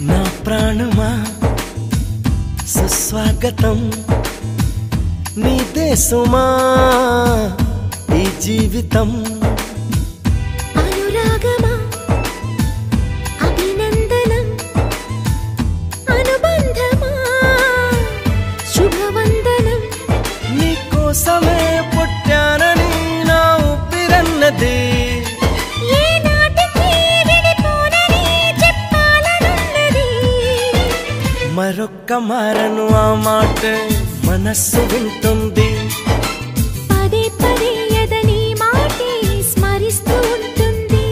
నా ప్రాణమా సుస్వాగతం నీదే సుమా ఈ జీవితం అనురాగమా అభినందనం అనుబంధమా శుభవందనం నీకోసమే పుట్టానని నా ఊపిరన్నది మరొక్క మారను ఆ మాట మనస్సు వింటుంది పదే పదే ఎదని మాటే స్మరిస్తూ ఉంటుంది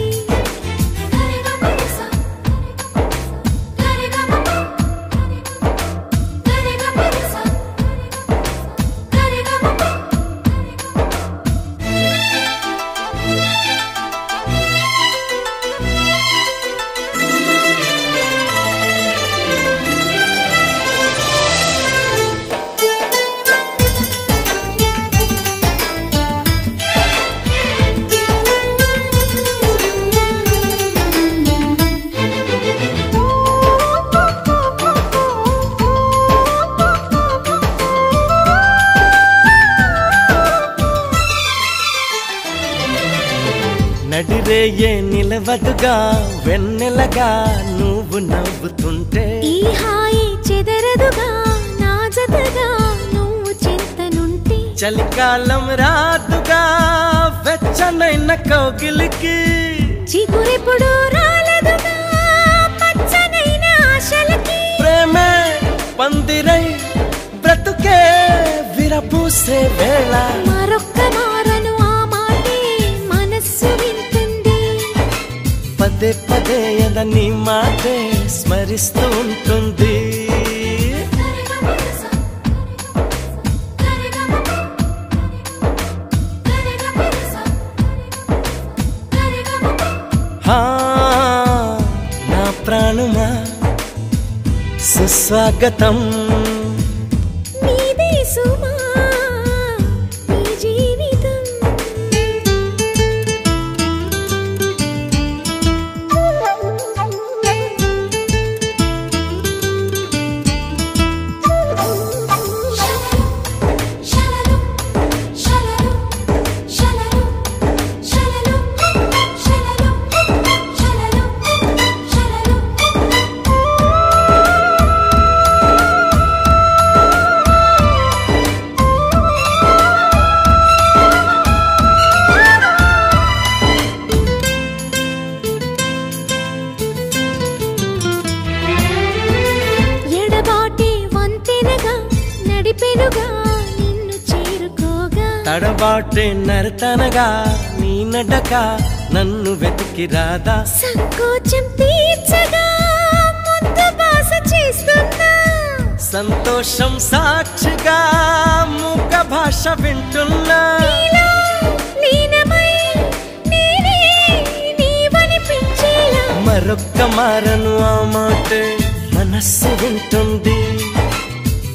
నడిరేయే నిలవదుగా వెన్నెలగా నువ్వు నవ్వుతుంటే ఈ హాయి చెదరదుగా నా జతగా నువ్వు చింతనుంటే చలికాలం రాదుగా వెచ్చనైన కౌగిలికి చిగురెప్పుడు రాలదుగా పచ్చనైన ఆశలకి ప్రేమే పందిరై బ్రతుకే విరపూసే వేళ మరొక్క మారను ఆ మాటే మనస్సు వింటుంది పదే పదే ఎదని మాటే స్మరిస్తూ ఉంటుంది నా ప్రాణమా సుస్వాగతం నీదే సుమా ఈ జీవితం తడబాటే నరతనగా నీ నడగా నన్ను వెతికి రాదా సంకోచం తీర్చగా ముద్దు బాస చేస్తున్నా సంతోషం సాక్షిగా మూక భాష వింటున్నా లీనమై నేనే నీవనిపించేలా మరొక్క మారను ఆ మాట మనస్సు వింటుంది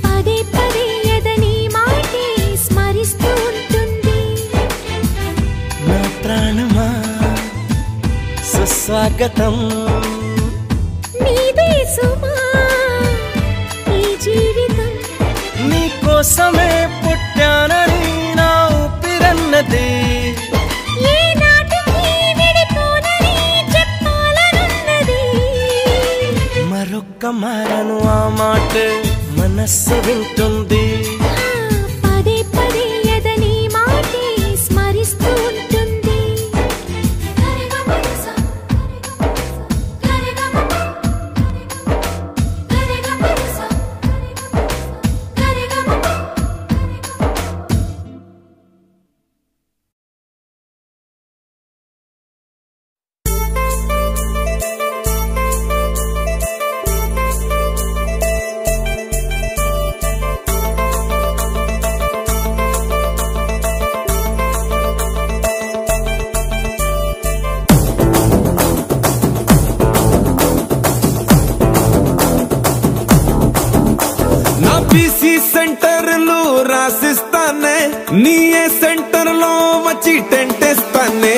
పదే పదే ఎదని మాటే స్మరిస్తూ ఉంటుంది నా ప్రాణమా సుస్వాగతం నీదే సుమా ఈ జీవితం నీకోసమే పుట్టానని నా ఊపిరన్నది ఏ నాటికి విడిపోనని చెప్పాలనున్నది మరొక్క మారను ఆ మాట మనస్సు వింటుంది పదే పదే ఎదని మాటే స్మరిస్తూ ఉంటుంది రాసిస్తానే నీ సెంటర్ లో వచ్చి టెంటేస్తానే